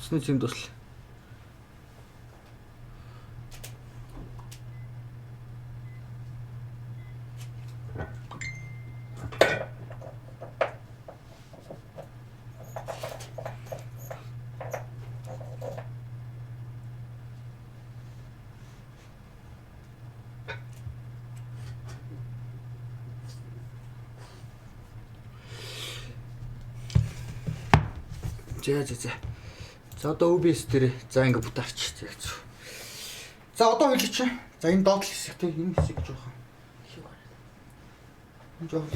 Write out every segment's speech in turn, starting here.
Усны цэм тусал. За. За одоо OBS дээр за ингэ бүтаач яг зөв. За одоо хэлчих чи. За энэ доотлох хэсэг тийм энэ хэсэг жоохон. Энэ жоохон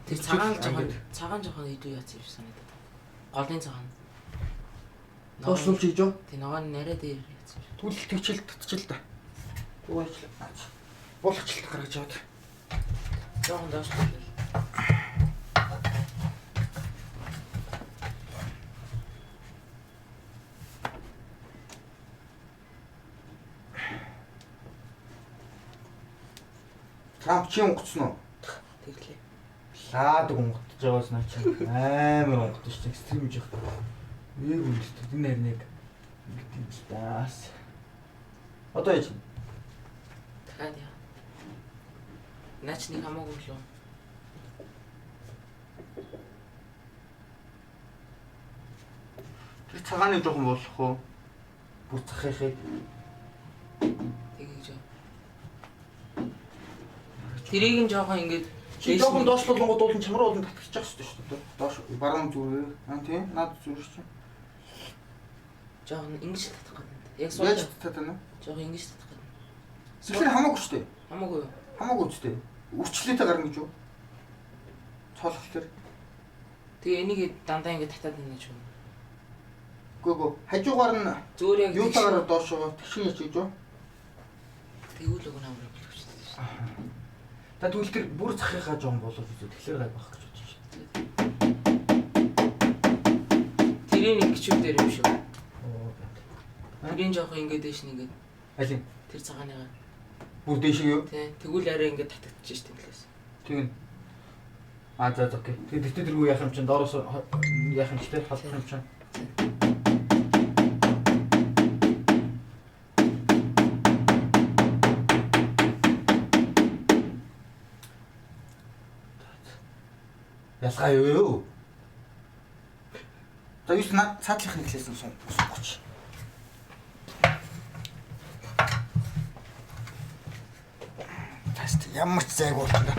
тэр цагаан жоохон идүү яац юм шиг санагдаад. Голын цагаан. Доошлуулж хийж юу? Тэ нөгөө нарай дээр яац юм шиг. Түл тэгчэл татчихл та. Угаач. Болгочлалт гаргаж яваад. Жоохон доошлуулъя. Трамп чи онгоцсон уу? Тэглээ. Лаадаг онготж байгаас наа чи амар онготж чинь экстрим жих. Нэг үнэтэй энэ харин яг ингэдэг л таас. Одоо яа чи? Дахиад яа. Наач нэг хамаагүй шүү. Тэр цагааны жоохон болох уу? Бүр цахихыг. Тэгэж. Тэрийг нь жоохон ингэж жоохон доошлуулгууд уулын чамраа уулын татчих хэвчээ шүү дээ. Доош баруун зүрээ. Тийм. Наад зүрх чинь. Жоохон ингэж татах гэдэг. Яг яаж татах вэ? Жоохон ингэж татах гэдэг. Сэтгэл хамаагүй шүү дээ. Хамаагүй юу? Хамаагүй ч дээ. Үрчлээтэй гарна гэж юу? Цоолох төр. Тэгээ энийг дандаа ингэ татаад байна гэж юм. Гүгөө хажуугаар нь зөөр яг юутаагаар доош байгаа тэгшин яч гэж юу? Тэгвэл өгнө амраа болчихсон шүү. Та тэгвэл тэр бүр захихаа жоон болов үү? Тэгэхээр гай байх гэж бодож байна. Тэрийн нэг чив дээр юм шүү. Тэрийн жоохон ингэ дээш нэгээд. Алин? Тэр цагааныгаа. Бүр дээш юу? Тий. Тэгвэл арай ингэ татагдчих шүү дээ. Тэгнь. За окей. Тэгээд тэргүй яах юм чинь доороос яах юм ч те халах юм чинь. Ялгаа юу? За юус над цаатлах нэг хэлсэн сууч. Таст ямар ч зайг болтоо. Тэнэ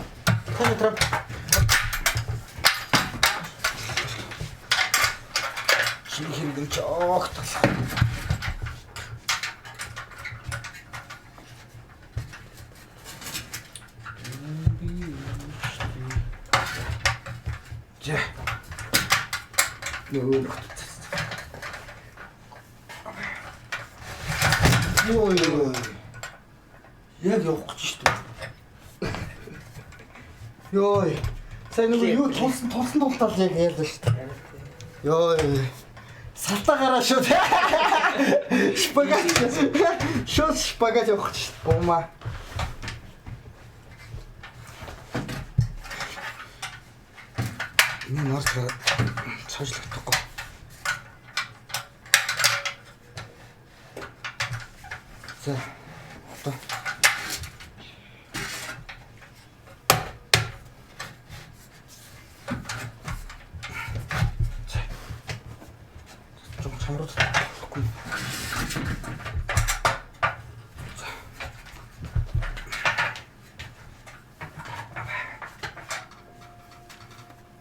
чи хингэн ч огтлаа. За. Йоо. Яг явах гэж шүү дээ. Йоо. Сайн нэг юу тулсан тултал яг яалаа шүү дээ. Йоо. Салтаа гараа шүү дээ. Шпагат. Шот шпагат явах гэж бомма. Энэ нарт цаашлагдахгүй. За. Одоо. Жог чамрууд болохгүй.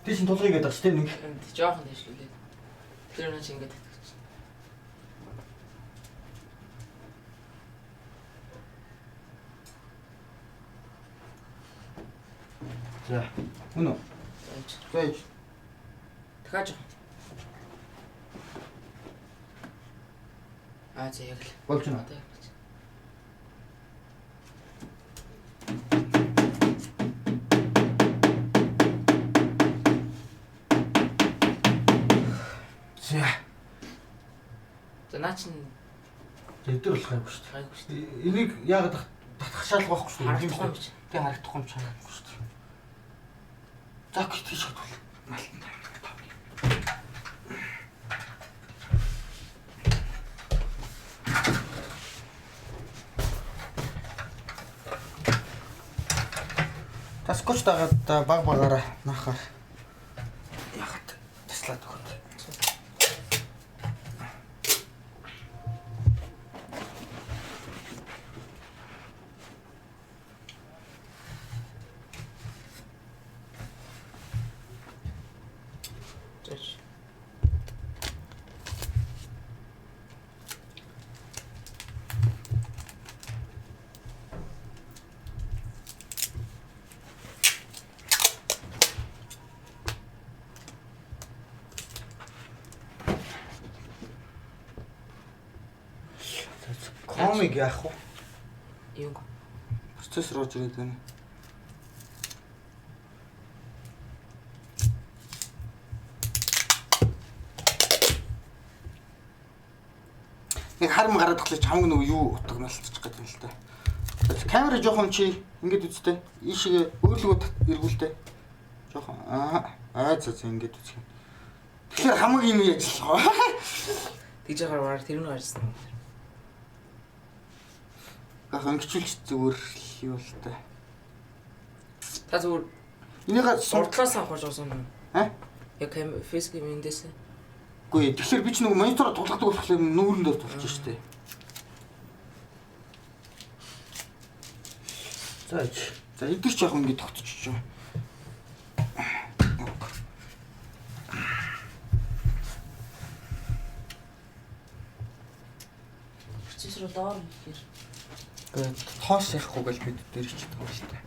Тийш тулгыг гэдэг чинь нэг жоохон дэвшлүүлээ. Тэр наач ингэ татчих. За. Үнэ. Байж. Дахиад жоохон. За яг л. Болж байна. За наач нь зэвдэр болох юм шүү дээ. Энийг яагаад татах шаардлага байхгүй шүү дээ. Тийм шүү. Тэг харагдахгүй юм чанаагүй шүү дээ. За гэж бодвол малтан. Сурахгүй ч дагаад баг багаараа нахаар яхад таслаад өгөх. Заач. Комик яах вэ? Юу? Процессор орж ирээд байна. Нэг харам гараад тахлаа чамг нөгөө юу утагналцчих гэдэг юм л та. Камера жоохон чи ингэж үзтээ. Ийшээ өөрлөгөө эргүүлтээ. Жоохон за ингэж үзэх юм. Тэгэхээр хамгийн юм ажиллах. Тэгж ягаар тэр нь гарсан. Яг өнгөчүүлж зүгээр юу л та. Та зүгээр энийг суртлаас авах гэж болсон юм. Яг фейсбુક эндээс. Үгүй тэгэхээр би ч нэг монитороо тулгадаг болохоор нүүрэн дээр тулж штэ. За эдгээр ч яг ингэ тогтчихж байгаа. Процессор доор ихээр. Тоос ярихгүй гэл бид дээр ч байгаа шүү дээ.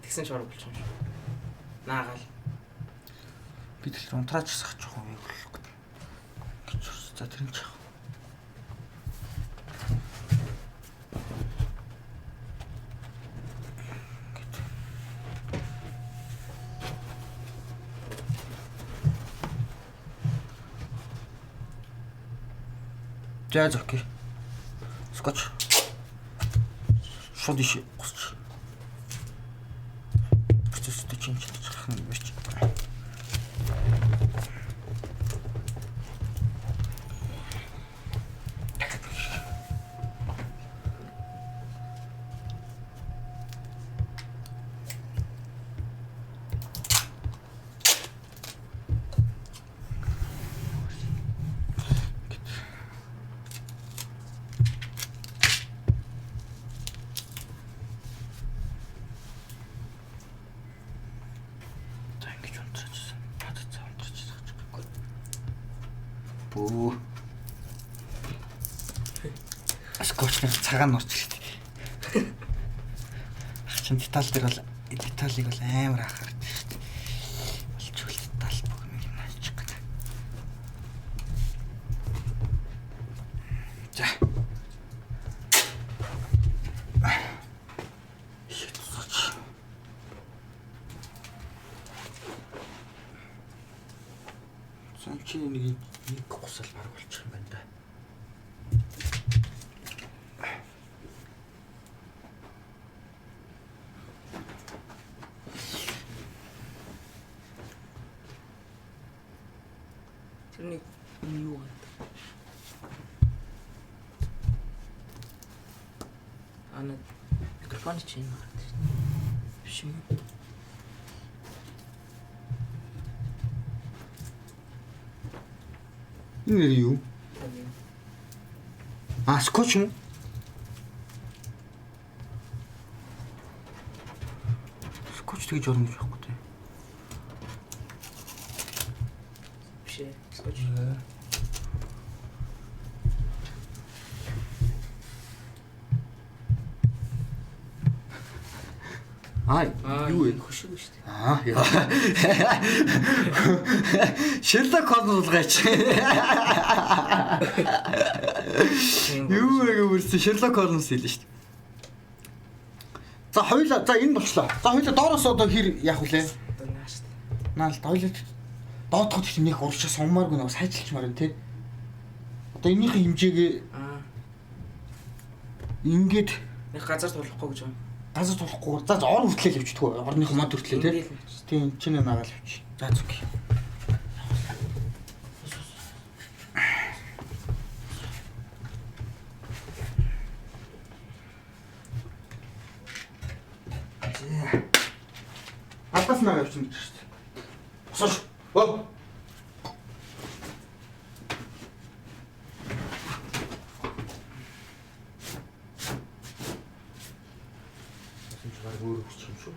Тэгсэн ч орох болчихсон шүү. Наагаал. Би тэр унтраач сах жоохон юм болов. Гэж за тэр нь ч яах. За окей. Скотч. Шууд иш гусч. Процессор чинь чах юм биш. Скотч цагаан нурч ирдэг. Чин деталь дээр бол деталийг бол амар анхаардаг шүү дээ. Болчвол деталь бүх юм наачих гэдэг. За. Сан чи нэг гусал баг болчих юм байна да. Тэрний юу вэ? Ана микрофон чинь маард. Биш юм. Энэ юу? Скотч юм. Скотч тэгж орно гэж байхгүй тий. Биш ээ. Скотч. Юу вэ? Хөшиг шүү дээ. Яа. Шерлок Холмс болгооч. Юу вэ гэсэн Шерлок Холмс хэлнэ шүү дээ. За хоёлаа за энэ болчлоо. За хоёлаа доороос одоо хэр яах вүлээ? Нааш. Наал хоёлаа доотход их нэх уршаа суммааргүй нэг сайжилчмаар байна тий. Одоо энийхээ хэмжээгээ ингээд нэг газар тулахгүй гэж байна. газар тулахгүй. За ор хүртлээ авчдггүй. Орных мод хүртлээ тий. Тийм чиний нагаал авч. За зүг. Алдаас нь авчихсан гэж шүү дээ. Босоош. Оо. Зүгээр өөр хүч юм шүү.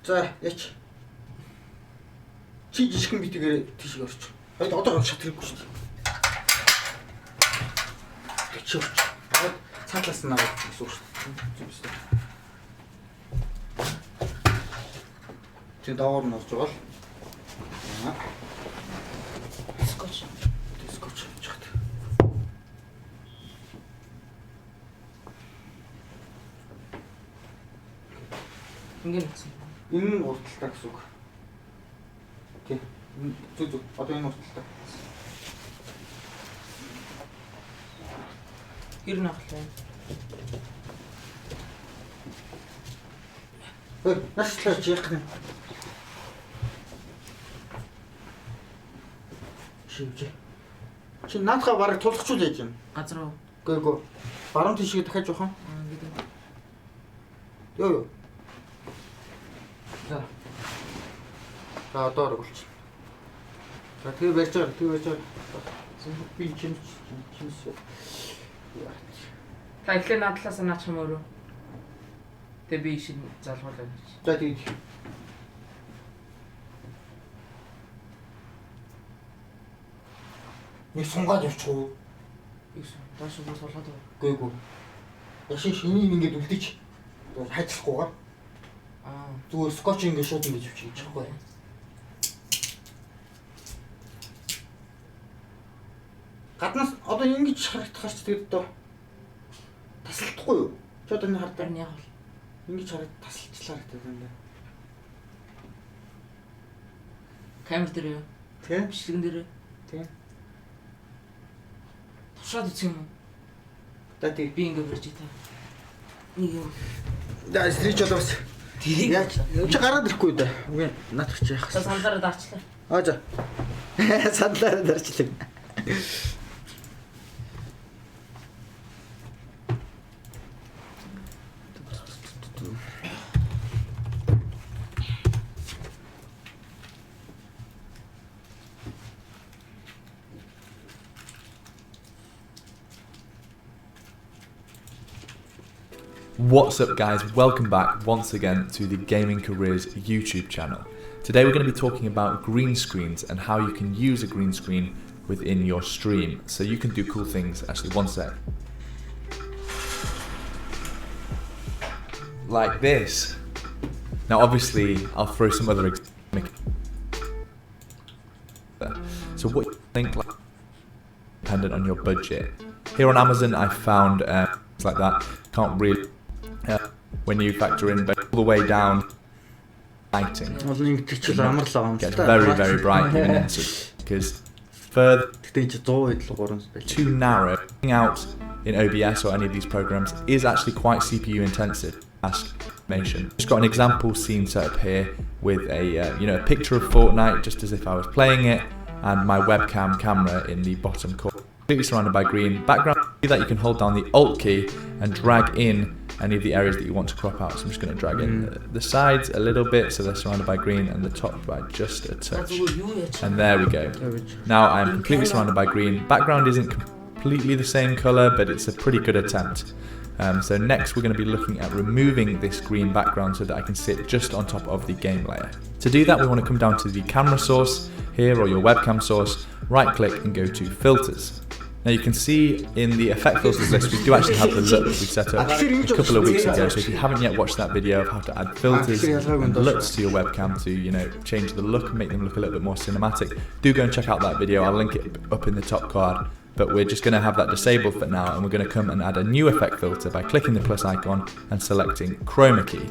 За, яч. Чи жишгэн битгээр тийш орч. Хойд одоо шат хэрэггүй шүү дээ. Чи орч. Аа цаатлаас нь аваад гэсэн үг шүү дээ. Чи даавар нь орж байгаа л. Аа. Скотч. Скотч чад. Ингээд үтсэн. Энэ урталтай гэсэн үг. Окей. Зүг. Одоо энэ урталтай. Хэр наглаа. Ой, нашлаач яах юм. Шивж. Чи наадхаа бараг тулахчул яаж юм? Газар уу? Гүйгүй. Баруун тишгээ дахиад жоохон. Ингээд. Йоо. За. За одоо оргуулчих. За тэгээ барьж байгаа. Би чимс. Та ихлэ надлаас наачих юм өөрөө. Тэгээ би ишин залгуулаа гэж. За тэгээд. Нэг сунгаад явчих уу? Ийш. Доош уу суулгаад байна. Гүйгүй. Яшин шинийг ингээд үлдээч. Хайцлахгүйгээр. Аа. Зүгээр скотч ингээд шууд ингээд явчих чадахгүй. Гаднаас одоо ингэж харагдахаарч тэгээд одоо тасалдахгүй юу? Чи одоо энэ хардаа Яг бол. ингэж хараад тасалчлаа гэдэг юм даа. Камер дээр юу? Тэ? Бичлэгэн дээр. Тэ. Тушаад үтсэн юм уу? За тэгээд Би ингээд барьж та. Нэг юм. да стрич одоос. Тэрийг Яаж чи гараад ирэхгүй да. Үгүй наадах чи яах. та сандараа даачлаа. Аа за. Сандлаараа дарчлаа. What's up guys, welcome back once again to the Gaming Careers YouTube channel. Today we're going to be talking about green screens and how you can use a green screen within your stream. So you can do cool things, actually one sec. Like this. Now obviously I'll throw some other so what do you think, like, dependent on your budget. Here on Amazon I found things like that, can't really when you factor in all the way down lighting gets very bright even into because further too narrow out in OBS or any of these programs is actually quite CPU intensive. Animation. Just got an example scene set up here with a a picture of Fortnite just as if I was playing it and my webcam camera in the bottom corner. Completely surrounded by green background. Do that you can hold down the Alt key and drag in any of the areas that you want to crop out. So I'm just going to drag in the sides a little bit so they're surrounded by green and the top by just a touch. And there we go. Now I'm completely surrounded by green. Background isn't completely the same color, but it's a pretty good attempt. So next we're going to be looking at removing this green background so that I can sit just on top of the game layer. To do that we want to come down to the camera source here or your webcam source, right click and go to filters. Now you can see in the effect filters list we do actually have the look we set up a couple of weeks ago, so if you haven't yet watched that video of how to add filters and looks to your webcam to change the look and make them look a little bit more cinematic, do go and check out that video. I'll link it up in the top card. But we're just going to have that disabled for now and we're going to come and add a new effect filter by clicking the plus icon and selecting chroma key.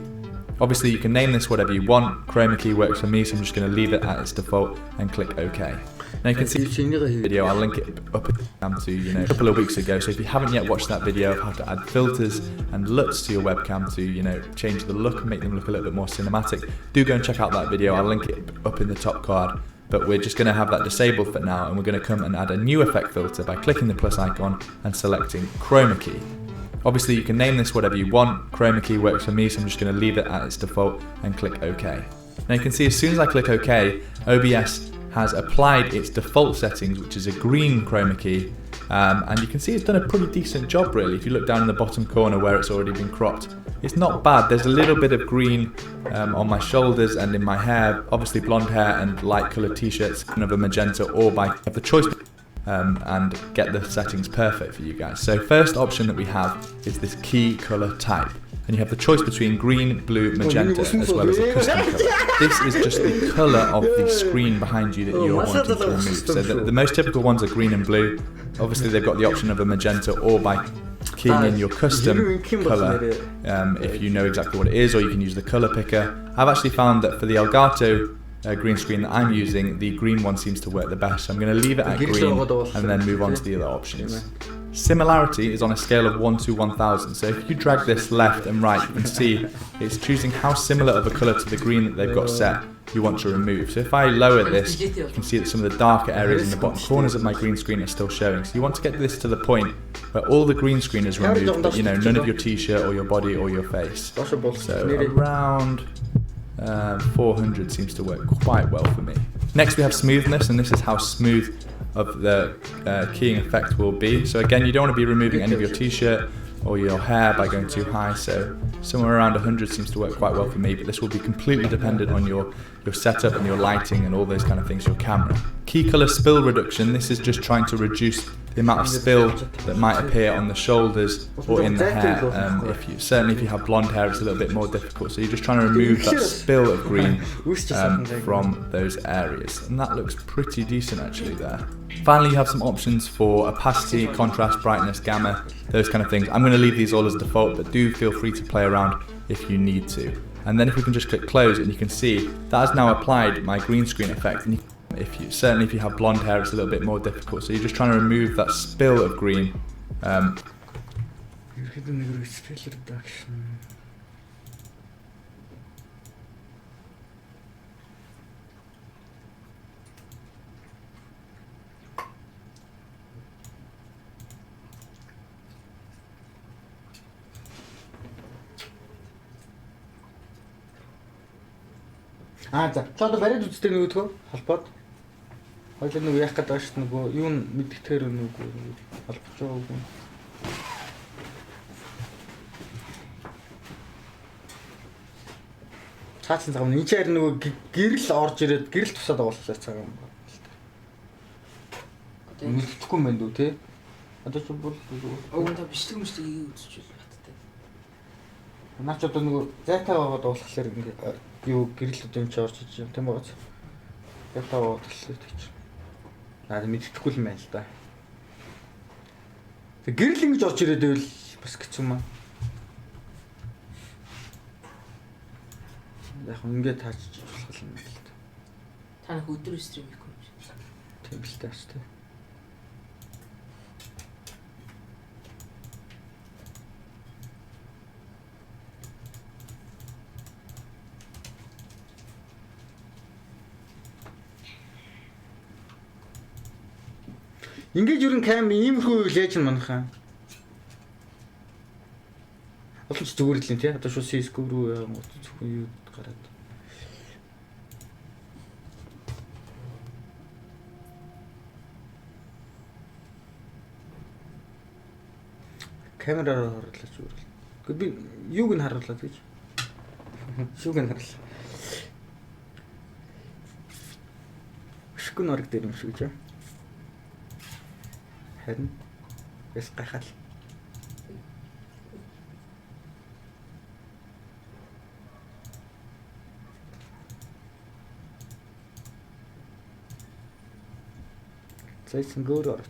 Obviously you can name this whatever you want. Chroma key works for me, so I'm just going to leave it at its default and click OK. Now you can see the video, I'll link it up to a couple of weeks ago, so if you haven't yet watched that video of how to add filters and looks to your webcam to change the look and make them look a little bit more cinematic, do go and check out that video. I'll link it up in the top card. but we're just going to have that disabled for now, and we're going to come and add a new effect filter by clicking the plus icon and selecting chroma key. Obviously you can name this whatever you want. Chroma key works for me, so I'm just going to leave it at its default and click OK. Now you can see as soon as I click OK, OBS has applied its default settings, which is a green chroma key, and you can see it's done a pretty decent job really. If you look down in the bottom corner where it's already been cropped, it's not bad. There's a little bit of green on my shoulders and in my hair, obviously blonde hair and light coloured t-shirts, kind of a magenta, or by have the choice and get the settings perfect for you guys. So first option that we have is this key colour type. And you have the choice between green, blue, magenta, as well as a custom colour. This is just the colour of the screen behind you that you're wanting to remove. So the most typical ones are green and blue. Obviously they've got the option of a magenta, or by keying in your custom colour if you know exactly what it is, or you can use the colour picker. I've actually found that for the Elgato green screen that I'm using, the green one seems to work the best. So I'm going to leave it at green and then move on to the other options. Similarity is on a scale of 1 to 1000, so if you drag this left and right, you can see it's choosing how similar of a colour to the green that they've got set you want to remove. So if I lower this, you can see that some of the darker areas in the bottom corners of my green screen are still showing. So you want to get this to the point where all the green screen is removed, but none of your t-shirt or your body or your face. So around 400 seems to work quite well for me. Next we have smoothness, and this is how smooth of the keying effect will be. So again, you don't want to be removing any of your t-shirt or your hair by going too high, so somewhere around 100 seems to work quite well for me, but this will be completely dependent on your setup and your lighting and all those kind of things, your camera. Key color spill reduction, this is just trying to reduce the amount of spill that might appear on the shoulders or in the hair. Certainly if you have blonde hair, it's a little bit more difficult, so you're just trying to remove that spill of green from those areas, and that looks pretty decent actually there. Finally, you have some options for opacity, contrast, brightness, gamma, those kind of things. I'm going to leave these all as default, but do feel free to play around if you need to. And then if we can just click close, and you can see that has now applied my green screen effect. And certainly if you have blonde hair, it's a little bit more difficult, so you're just trying to remove that spill of green. За. Чи одоо бариад үзтээ нөгөөдгөө холбоод. Хоёул нэг яах гэдэг ааш нөгөө юу мэддэгээр нөгөө холбож байгаа үгүй. Цаасан цаг энэ чинь нөгөө гэрэл орж ирээд гэрэл тусаад байгаа болохоор цаг юм байна. Мэддэхгүй юм байна дүү те. Одоо ч бол Өгөндө бичлэг мөчлөгийг үзчихвэл баттай. Наач одоо нөгөө зайтай байгаад болохоор ингээд юу гэрэлүүд юм чи орж иж юм тийм байгаа. Зайтай байгаад хэлээд гэж. Наад мэддэхгүй юм байна л да. Тэг гэрэл ингэж орж ирээд байвал бас хэцүү маа. Яг ингээд таачиж болох юм байна л да. Та нэг өдөр стрим хийхгүй юм шиг. Тийм л тааш тийм. Ингээд юу н кам иймэрхүү лэж манахаа. Олон ч зүгээр л юм тий. Одоо шууд CS:GO руу зөвхөн юу гараад. Камераар харуулж зүгээр л. Гэхдээ би юуг нь харууллаа гэж. Шүүг нь харууллаа. Шүгэн орог дээр юм шиг гэж. Харин яс гахал. Зайсан гөр орт.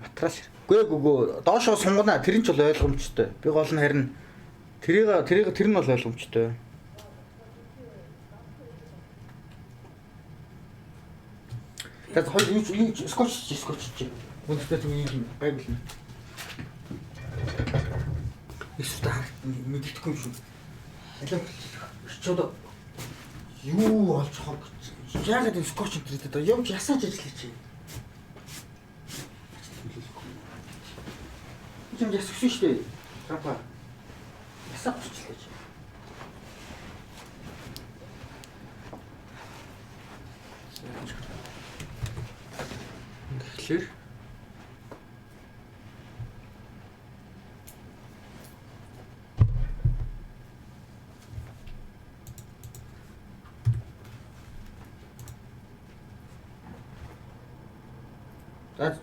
Матрас. Гүгөө доошоо сунгана. Тэр нь ч бол ойлгомжтой. Би гол нь харин тэрийг тэр нь бол ойлгомжтой. Tehát hogy így skocsi. Mondjuk, hogy így megint. És utána. мэддэхгүй юм шүү. Алаа чод юу болж хог яагаад энэ скотч энтертэй даа явж ясааж ажиллаж чи. Юм ясагсан шүү дээ. Трапа. Ясаач ажиллаж. Тэгэхээр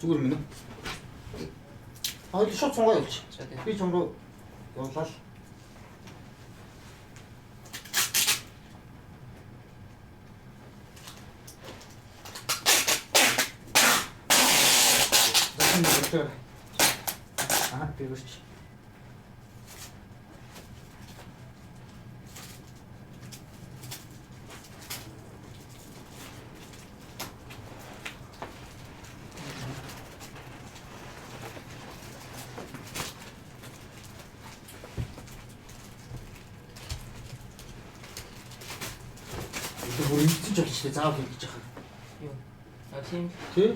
зүгээр минь. Шууд цонгаа явууч. Би чам руу явлаа. Би үрч. Бүр ийцэж болчихлоо заавал ингэж яхаа. Юу. Тийм. Тий?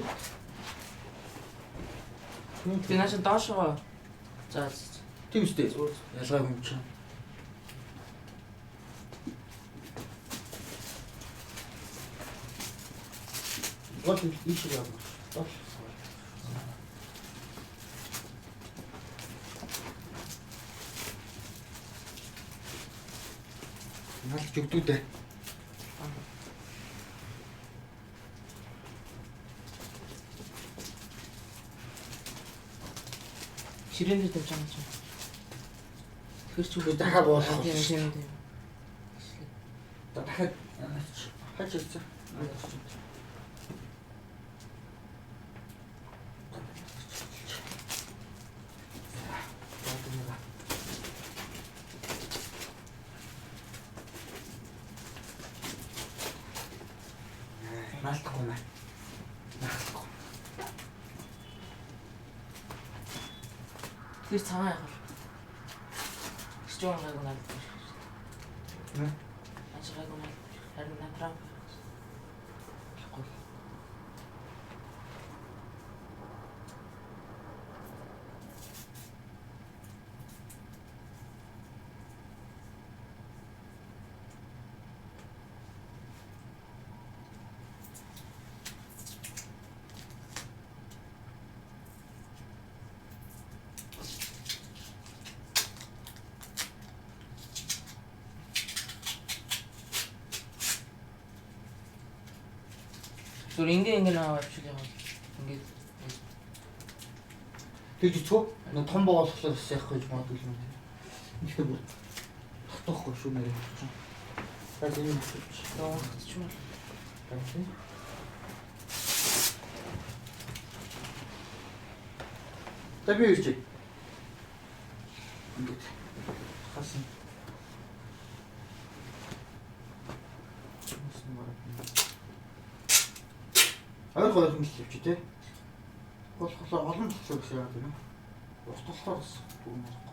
Би наач доошоо. За. Тийм үстэй. Ялгаа юм чинь. Вот ийш яваа. Доош. Наалж өгдүүдээ. Ширээнд тавьж байгаа юм чинь. Тэр ч үгүй дахиад болох. Тийм. Дахиад хаач ирсэн. Наалтахгүй наа. Наалтахгүй. Тэр цагаан яхав. Стён гайг надад. Нэ? Ачааг надад. Харин натраа. Зүгээр ингээ наваа авчих яа. Ингээд Тэгж цоо том боолохлоор бас яах гэж магадгүй юм тийм. Ихтэй бүр татахгүй шүү нэр чинь. Яг энэ хэвч. доогч мал. Тамхи. Таби ирж. Ингээд хасан. Аяг гоё юм шиг чи тээ. Болохоор олон төсөө гэсэн яагаад вэ? Ус болохоор бас дүн болохгүй.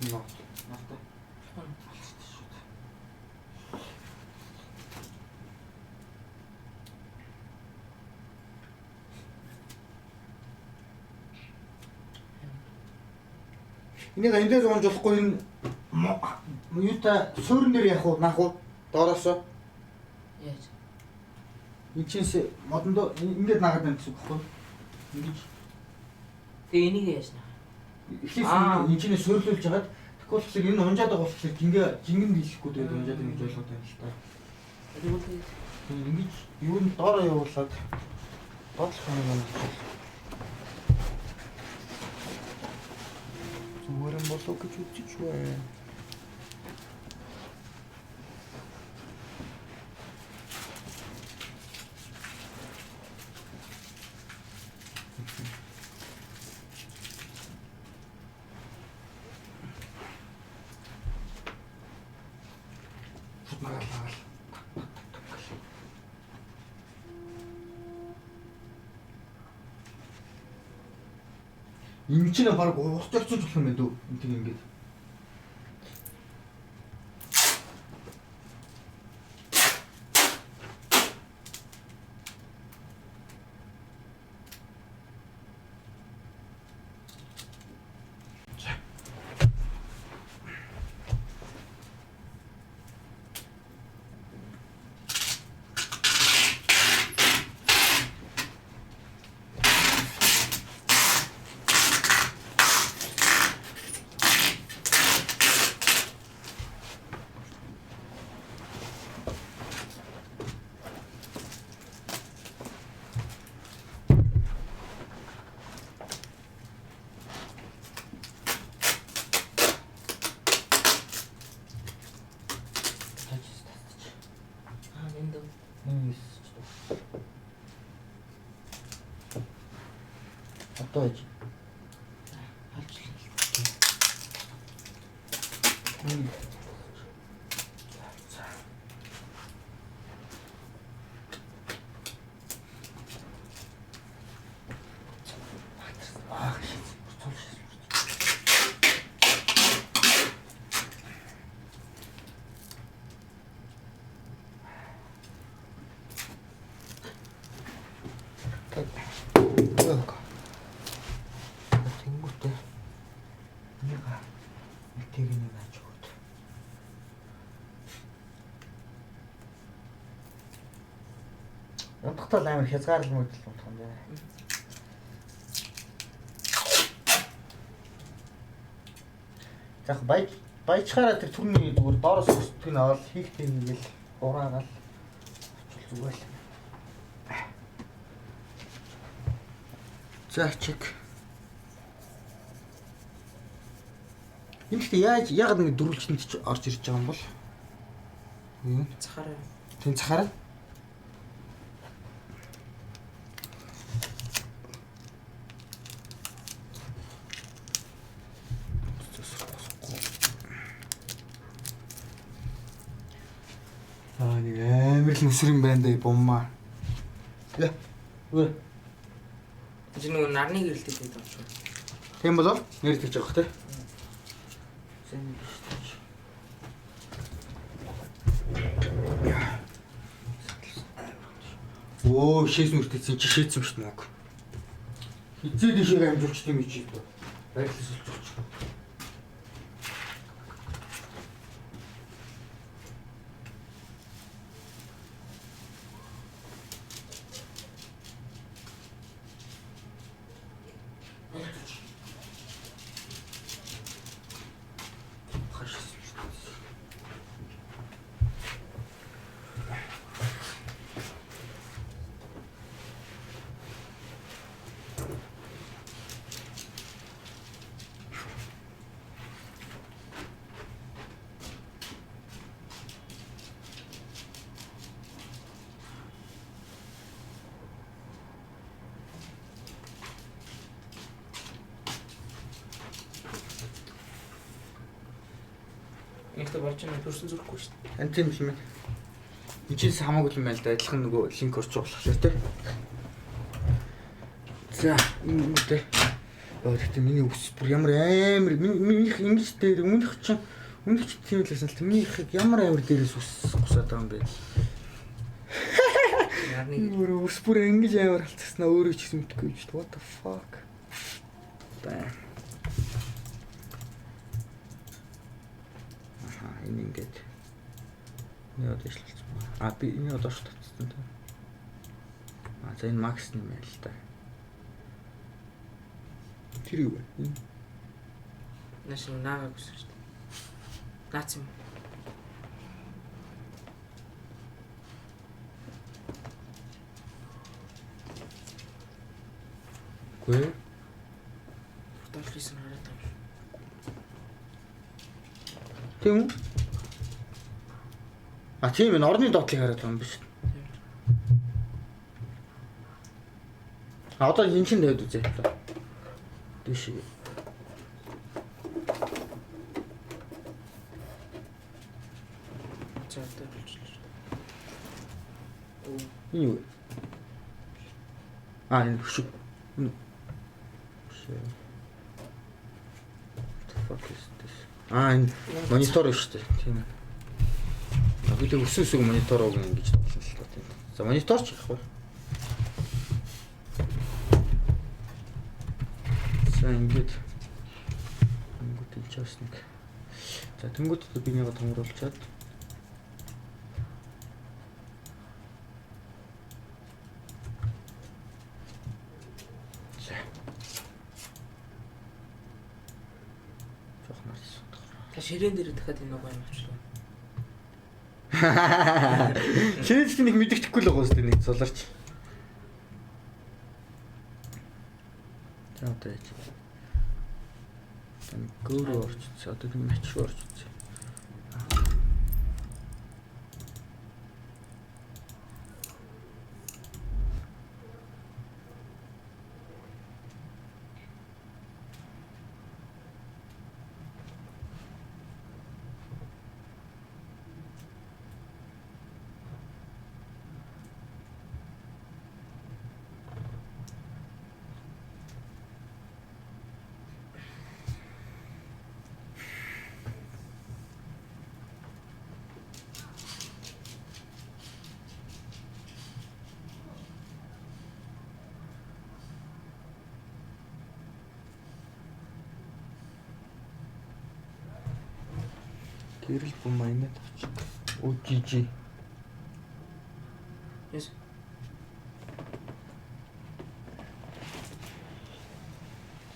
Нахта. Энийг эндээс унжуулахгүй энэ юута суурнэр яах вэ? Наах уу? Доороосоо. Яаж? Ичээс модондоо ингэж наагаад байна гэсэн үг байхгүй юу? Ингэж. Тэгээ энийг яаж наа? Эхлээд энэ чинь суурлуулж хагаад тэгэхгүй болохоор энэ унжаад байгаа болохоор жингэн дийлэхгүй тэгээд унжаад ингэж ойлгоод байна л та. Ингэж юу н доороо явуулаад бодлох юм байна. Зүгээр юм болов гэж үзэж байна. Энэ ч нэ баг урт орчиж болох юм дүү. Энд ингэж. Одоо яж. Унтахтал амар хязгаарлал мөдөл унтах юм байна. Яг баячхаараа тэр түрний зүгээр доороос өсдөг нь авал хийхтэй нэгэл ураагаал очил зүгээр л. За чиг. Энд яг нэг дөрвөлжинд ч орж ирж байгаа юм бол. Цахаараа. Тэн цахаараа. Нэг амар л нүсэр юм байна даа буммаа. Яа. Үгүй. Чи нөгөө нарны гэрэлтэй байдаг юм шүү. Тийм болов? Нэр тэгж авах те. Оо, шээс нүртэйсэн чи шээдсэн шүү дээ мөг. Хизээ дэшээ амжуулчих юм чи. Байглаас олчих. Ихтэй болж байгаа төрсөн зүрхгүй шүү дээ. Эн тийм юм байна. Эцээс хамаагүй юм байл да. Адилхан нөгөө линк орж байгаа болохоор тий. За, энэ үү. Оо тэгтээ миний ус бүр ямар амар минийх ингэж дээр өмнөх чинь тийм л байсан л минийх ямар амар дээрээс ус гусаад байгаа юм бэ. Яа ус бүр ингэж амар алцснаа өөрөө ч мэдгүй юм шүү дээ. What the fuck. Баа. Энэ ингээд энэ одоо ишлэлцсэн байна. Би энэ одоо ш татсан тийм. За энэ макс юм байл л да. Тэр юу вэ? Нэшин наагаа гэсэн шүү дээ. Наац юм. Гүй. Фотографисэн хараад байгаа. Тийм үү? Тийм энэ орны доотлыг хараад байгаа юм биш. Одоо энэ чинь дэвд үзээ. Дэш. За одоо Энэ юу? Энэ хөшөө. Энэ fuck is this? Энэ монитор шүү дээ. Тийм ээ. Хэвлээ өсөсөг монитор уу ингэж тоглосон л та тийм. За монитор ч яах вэ? За ингэж участник. За тэнгууд би нэг томруулчаад. За. Жохнаас. Та ширээн дээр дахиад энэ гоё юм авчлаа. Ширээч нэг мэддэхгүй л байгаа үстэй нэг цуларч. За одоо яа. Гөрөө орчсон. Одоо тийм мач орчсон. Гэрэл бум майнад авчих. OGG. Yes.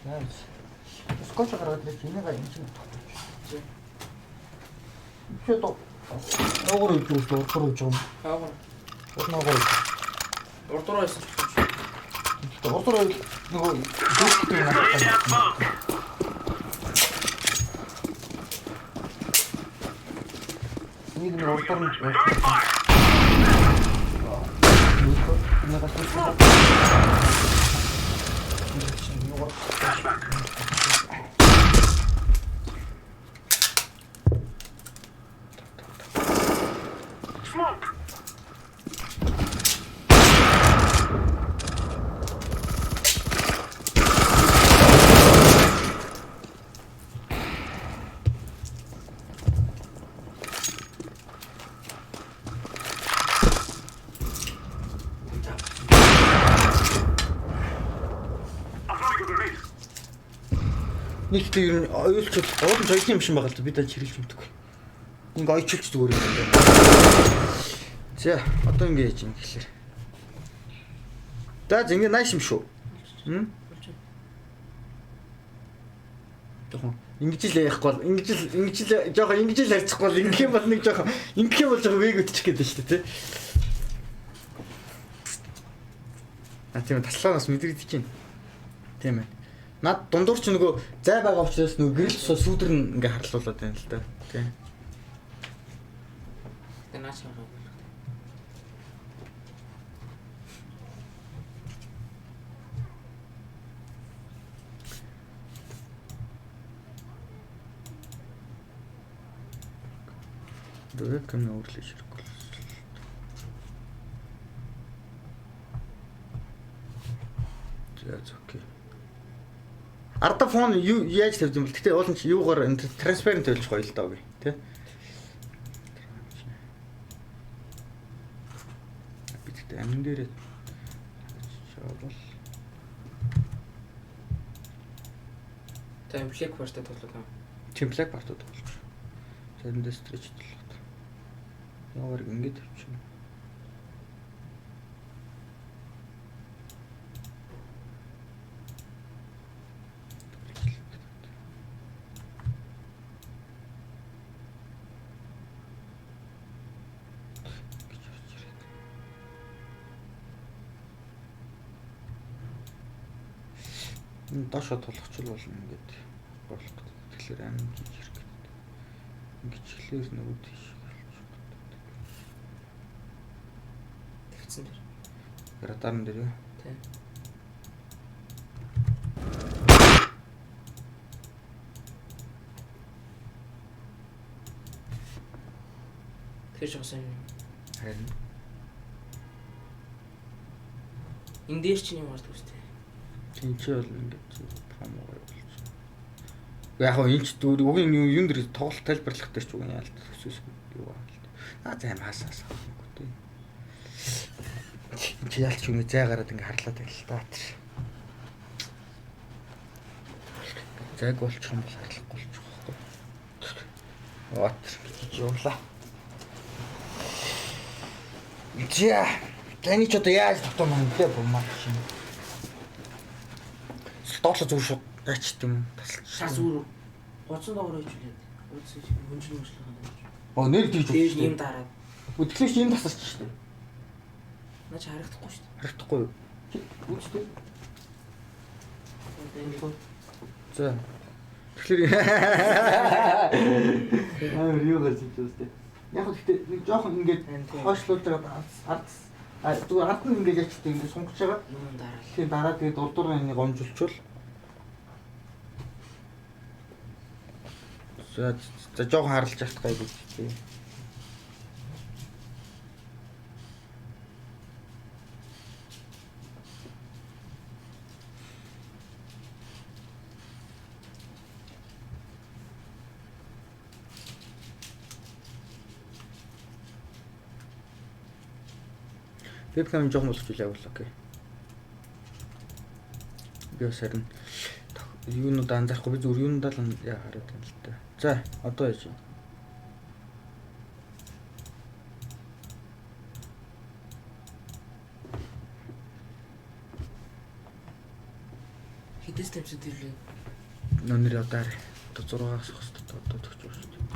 Nice. Скотч гаргаад ирэх энийг юм чинь. Чи то. Ногор үйж урдуур үйж юм. Аагаа. Ногор. Урдуур байсан ч юм. Урдуур нөгөө дүүхтэй юм. Нэг нь урдуур нь нэгтэй ер нь ойлч уулын соёлын юм шиг байгаа л да бид аль чирэлж мэдгүй. Ингээ ойчилж зүгээр юм байна. За одоо ингээ яаж юм гэхэлэр. За ингээ нааш юм шүү. Жохон ингэж л яахгүй бол ингэж л жохон ингэж л харьцахгүй бол ингэх юм бол нэг жохон ингэх юм бол жохон вэг өтчих гээд байна шүү дээ. Тийм таслаанаас мэдрэгдэж байна. Тийм ээ. Над дундуур ч нөгөө зай байгаа учраас нөгөө гэрэл тусаа сүүдэр нь ингээ харлуулад байна л да. Тийм. Танаас яах вэ? Дэвэг кэм өөрлөж ширхгөл. За окей. Арда фон юу яаж тавьж юм бол гэтээ уулын чи юугаар трансparent тавьж гоё л даа үгүй тий. Би тэгтээ амин дээрээ бол Та black part-д тоглох юм. тийм black part-д тоглож. Заримдаа stretch тоглох. Яагаар ингэж тавьчих юм. Дашаа толгочл болно ингээд болох гэдэг. Тэгэхээр амин гэж ирэх гэдэг. Ингээд члэр нөгөө тийш галж. Тэгсэн дэр. Радарн дээр юу? Тийм. Тэр ч бас юм. Харин Энэ дээр чинь юм болдог үстэй. Тинч бол ингээд промоо болж. Яг хоо энэ ч үгийн юм дээр тоглолт тайлбарлах дээр ч үгүй яалт төсөөс юу аа. Займ хаасаас авахгүй тий. Чи ялч юм зай гараад ингээ харлаад байл л та. Зайг болчих юм бол харлахгүй болчих واخгүй. Вот явлаа. За таны ч одоо яаж тогтоом юм бэ бомаа чинь. Доотлоо зүр шууд яач юм тасалж. Шас үүрэг 30 доогоор хичүүлээд. Үгүй хөнжил мөшлөх юм. Нэр тийж Дээж юм дараад. Үтгэлээс юм тасалж шүү дээ. Наач харагдахгүй шүү дээ. Харагдахгүй юу? Үстэй. За. Тэгэхээр юу гэж хэлжээ. Яг гэхдээ нэг жоохон ингээд хойшлуулдаг ард зүгээр ард нь ингээд ячдаг ингээд сунгаж байгаа. Юм дараад. Тэгэхээр дараа тэгээд урдуур энийг гомжулчвал за жоохон харалж явах гай гэж тийм. Вебкам жоохон болчихвол явуул окей. Би бас харин юунууд анзаарахгүй би зүгээр юунуудаа л яа хараад байна л та. За одоо яаж юм? Хэдээс тэмцээд ирлээ. Нөнөр одоо 6-аас хөстөд одоо төгч шүү дээ.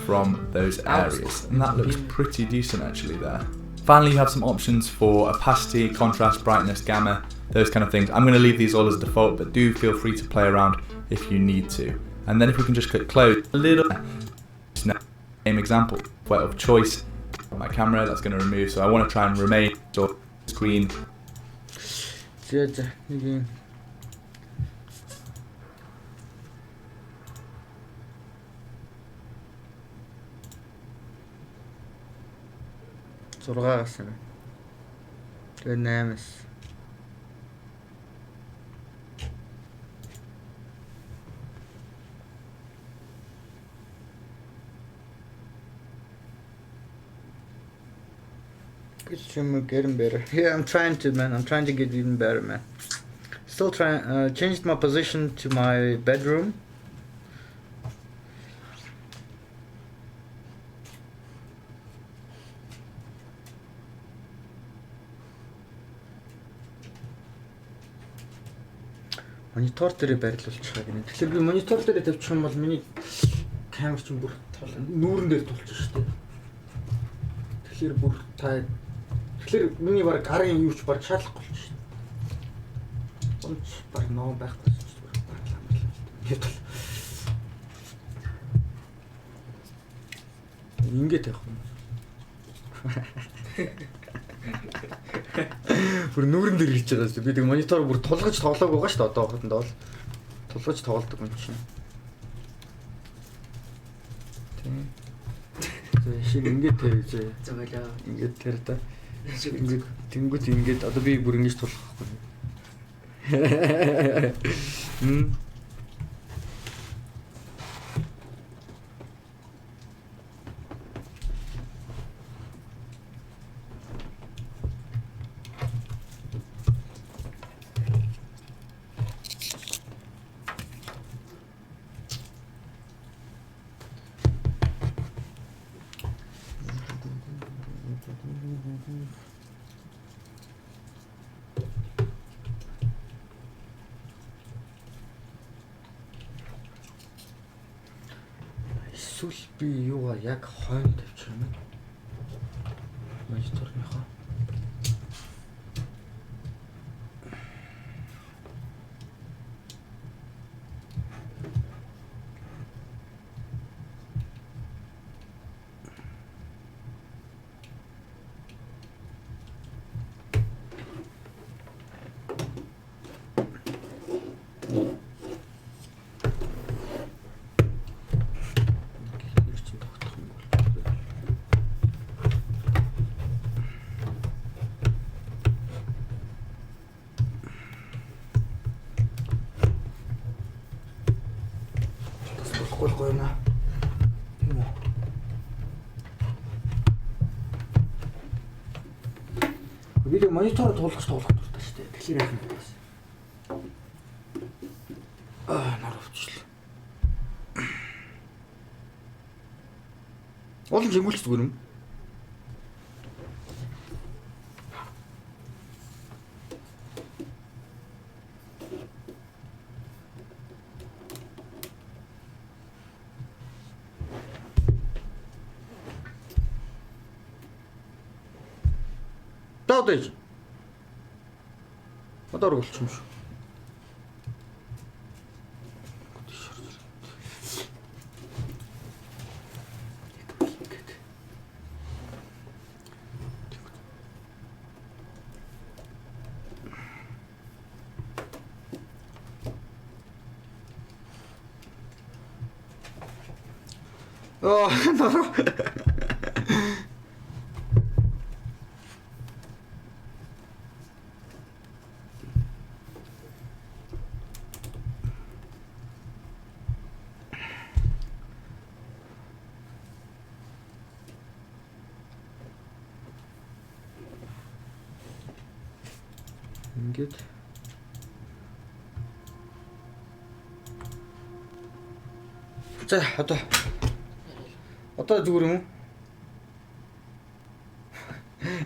From those areas, and that looks pretty decent actually there. Finally, you have some options for opacity, contrast, brightness, gamma, those kind of things. I'm going to leave these all as default, but do feel free to play around if you need to. And then if we can just click close, a little same example of choice. My camera, that's going to remove, so I want to try and remain screen. Зургаагаас юм. Тэгээ 8-аас. Getting better. Yeah, I'm trying to, man. I'm trying to get even better, man. Still trying. Changed my position to my bedroom. Монитор дээр байрлуулчих гэнэ. Тэгэхээр би монитор дээр тавьчих юм бол миний камер чинь бүр нүүрэн дээр тулчих шүү дээ. Тэгэхээр бүр та тэгэхээр миний баг гарын юу ч баг шаардлагагүй шүү дээ. Онч баг ноо байхгүй шүү дээ. Баглаа. Ингээд явах юм. Бүр нүүрэн дээр хийж байгаа шүү. Би тэг монитор бүр тулгаж тоглоог байгаа шүү дээ. Одоо хотонд бол тулгаж тоглодог юм чинь. Тийм. За шиг ингээд тавьж. Зөвлөө. Ингээд тэр та. Ингээд тэнгуут ингээд одоо би бүр ингэж тулах байхгүй. Эсвэл би юугаа яг хойно тавьчих юм бэ? Мониторныхоо. Видео монитороо туулах дуртай шүү дээ. Тэгэхээр яах юм бэ? Нар өвчлээ. Олон жимгүүлч зүгээр юм. Таадаж. Одоо болчих юм шүү. Наруу. Ингээд за одоо зүгээр юм уу?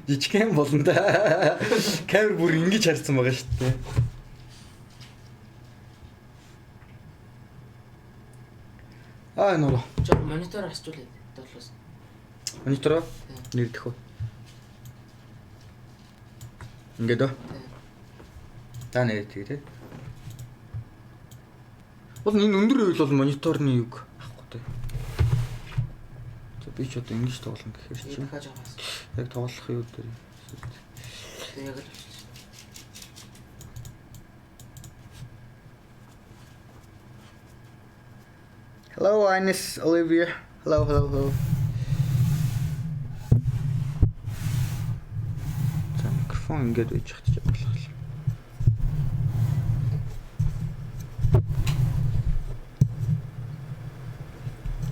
Жижигхэн болно да. Камер бүр ингэж харсан байгаа шүү дээ. Нуруу. Жоо монитор асчуулъя. Доолоос. Монитороо нэрдэх үү? Ингээд оо. Та нэрдэг тий. Бол энэ өндөр үйл бол мониторны юг ахгүй тий. Би ч одоо ингэж тоглоно гэхээр чи яг тоглох юу дээр. Яг л. Hello, Ines, Olivia. Hello. За микрофон ингэж байж чадчих болох юм.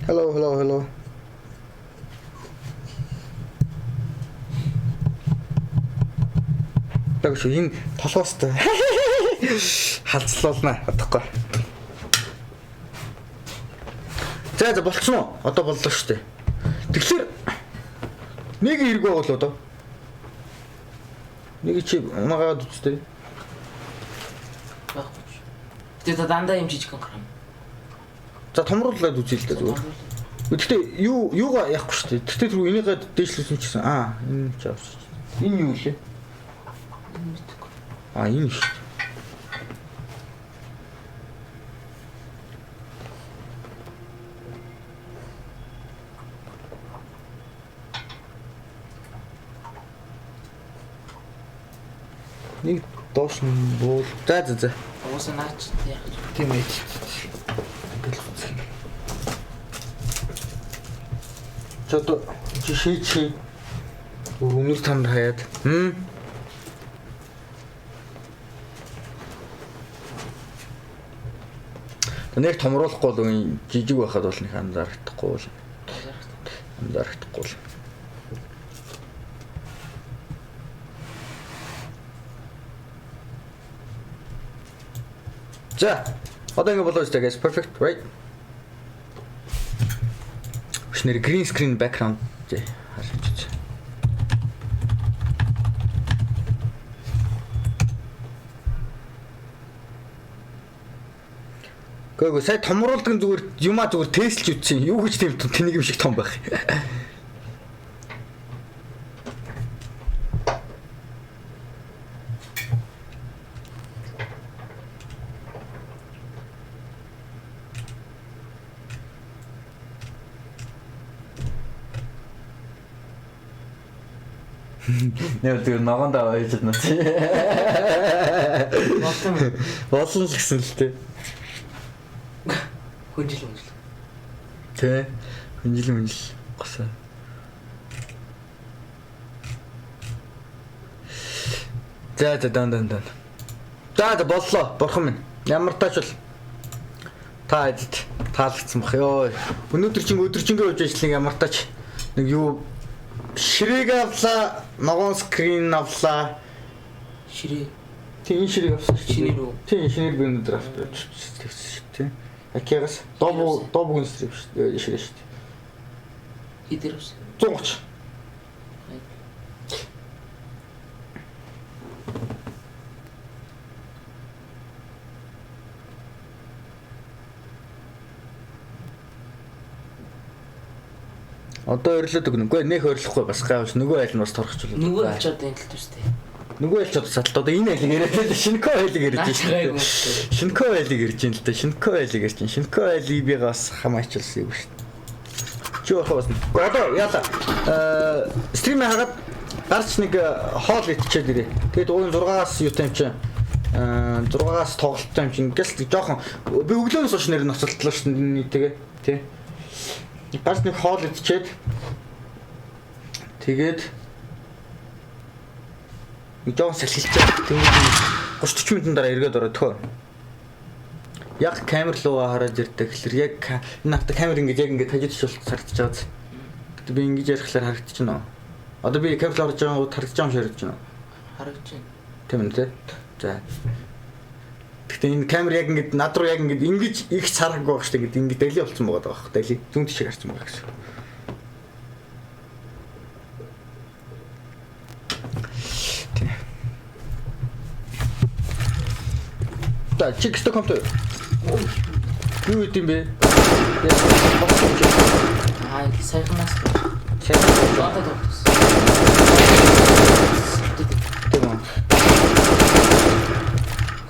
Hello. Тэгш энэ толгоостой халцлуулна одохгүй. За болчихсон уу? Одоо боллоо шүү дээ. Тэгэхээр нэг хэрэг байгаа л одоо. Нэг чи унагаад үзтээ. Багч. Тэгээд дандаа юм жижиг гэнэ. За томруулаад үзье л дээ зүгээр. Гэхдээ юугаа яахгүй шүү дээ. Тэгтээ тэр энийгээ дээшлүүлсэн ч гэсэн энэ ч авчих. Энэ юу лээ? Энэ шүү. Нэг доош нь бул. За. Уусаа наач яах вэ? Тийм ээ. Ингээл хуцах юм. Чото чи өнөр танд хаяад. Нэг томруулахгүй л жижиг байхад бол нэг анзаарахгүй л. За, одоо ингэ болоо guys, perfect, right? Шинээр green screen background харж үзье. Гэхдээ сая томруулдаг зүгээр юмаа зүгээр тестэлж үзсэн. Юу гэж тийм тэнийг юм шиг том байх. Нэр тэр ногоон даваа хийж байна чи. Болсон л гэсэн л тээ. Хүнжил. Тэ. Хүнжил госоо. За дан. За боллоо. Бурхан минь. Ямар тач бол та эд таалагдсан бах ёо. Өнөөдөр чинь өдөржингөө үж ажиллах ямар тач нэг юу Ширээг авлаа, ногоон скрин авлаа. Ширээ. Тийм ширээг авсан шүү. Шинээр үү? Тийм шинээр би өнөдөр авсан шүү дээ. Акиагаас дообугийн стрип шүү дээ. Ширээ шүү дээ. Хидэр ус. 130. Одоо ойрлоод өгнө. Үгүй нэх ойрлохгүй бас гайвш нөгөө айл нь бас торхчлоо. Нөгөө аль ч одоо энэ талд үстэй. Нөгөө айл ч одоо саталт одоо энэ айлыг яриад л шинэко айлыг ярьж Гайгүй байна. үстэй. Шинэко айлыг ярьж байна л да. Шинэко айлыг ярьж байна. Шинэко айлыг би бас хамаачлсан юм шүү дээ. Чи яах вэ? Одоо яла стрим хагаад гарч нэг хоол итчээд ирээ. Тэгээд уун 6-аас юу тайм чи 6-аас тоглолт тайм чи ингээл жоохон би өглөөнөөс хойш нэр ноцолтлоо шүү дээ тэгээ тий. Бас нэг хоол идчихэд тэгээд нэг жоон салхилчаад тэгээд 30-40 минутын дараа эргээд ороод төө. Яг камер руу хараад ирдэг гэхэлэр яг энэ авто камер ингэж хажиж шулт харагдаж байгаа. Гэтэ би ингэж ярихлаар харагдчихна. Одоо би камер руу орж байгаа гоо харагдаж байгаа юм шиг харагдаж байна. Харагдаж байна. Тийм үү те. За. Гэтэ энэ камер яг ингэж над руу яг ингэж их цараг байх штэ ингэ ингэ дали болцсон байгаа даа. Дали зүүн тишээ гарсан байгаа гэсэн. Тийм. Та чик стокомтой. Юу гэдэм бэ? Аа сайхнаас. Сайхан Одоо тогтсон. тийм үү.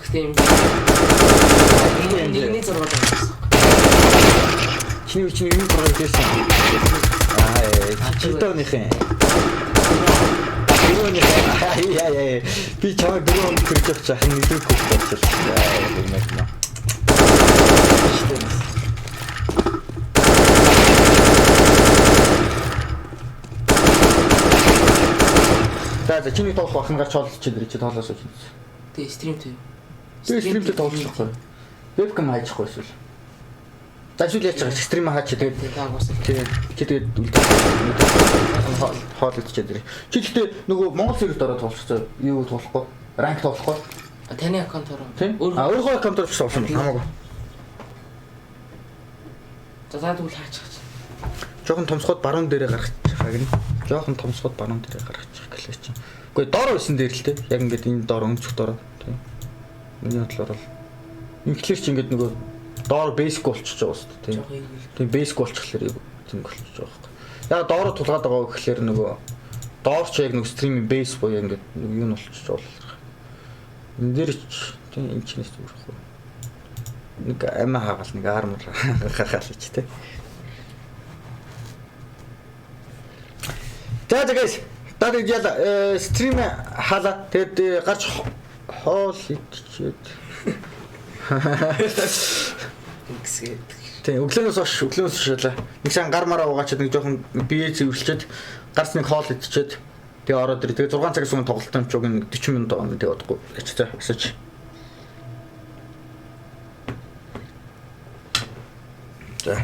Хтэм. Нэг зураг тавьсан. Чиний юм програм хийсэн. Читооныхын. Яа. Би чамайг дөрөв хүрч явж байгаа нэг үг болчихлоо. За чиний тоглох бахна гарч хооллож ирээ чи тоолоос уу. Тэгээ стрим төв. Би стримтэй тоглохгүй. Вебкам хайчихгүй эсвэл. За эсвэл яаж байгаа стрим хаач тэгээд тэгээд хоол идчихэд ирээ. Чи гэхдээ нөгөө Монгол зэрэг ороод тоглохгүй. Юу тоглохгүй? Ранк тоглохгүй. Таны аккаунтоор. Өөрөө аккаунтоор ч тоглосон хамаагүй. За тэгвэл хаачих. Жохон томсгоод баруун дээрээ гаргачих гэнэ. Жохон томсгоод баруун дээрээ гаргачих гэлээ чи. Үгүй доор байсан дээр л те. Яг ингээд энэ доор өнцөг доор тийм. Миний бодлоор бол инглиш чи ингээд нөгөө доор бейсик болчихж байгаа шүү дээ тийм. Тийм бейсик болчихлоор тийм болчихж байгаа байхгүй. Яг доороо тулгаад байгаа гэхэлэр нөгөө доор ч яг нэг стримийн бейс буюу ингээд юу нь болчихж байгаа. Энэ дээр ч тийм энэ чинээс зүрхгүй. Нэг амиа хаагаал нэг армор хаагаал ч тийм. За тэгээс даад яла стрим хаала тэгэд гарч хоол идчихэд Тэг өглөөнөөс шалаа. Нэг сайн гар мараа угаачаад нэг жоохон бие зэвэрлчихэд гарц нэг хоол идчихэд тэгээ ороод ирээ. Тэгээ 6 цагаас өмнө тоглолт юм чиг 40 минут байгаа юм тэгээ удахгүй. Ачаа асууж. За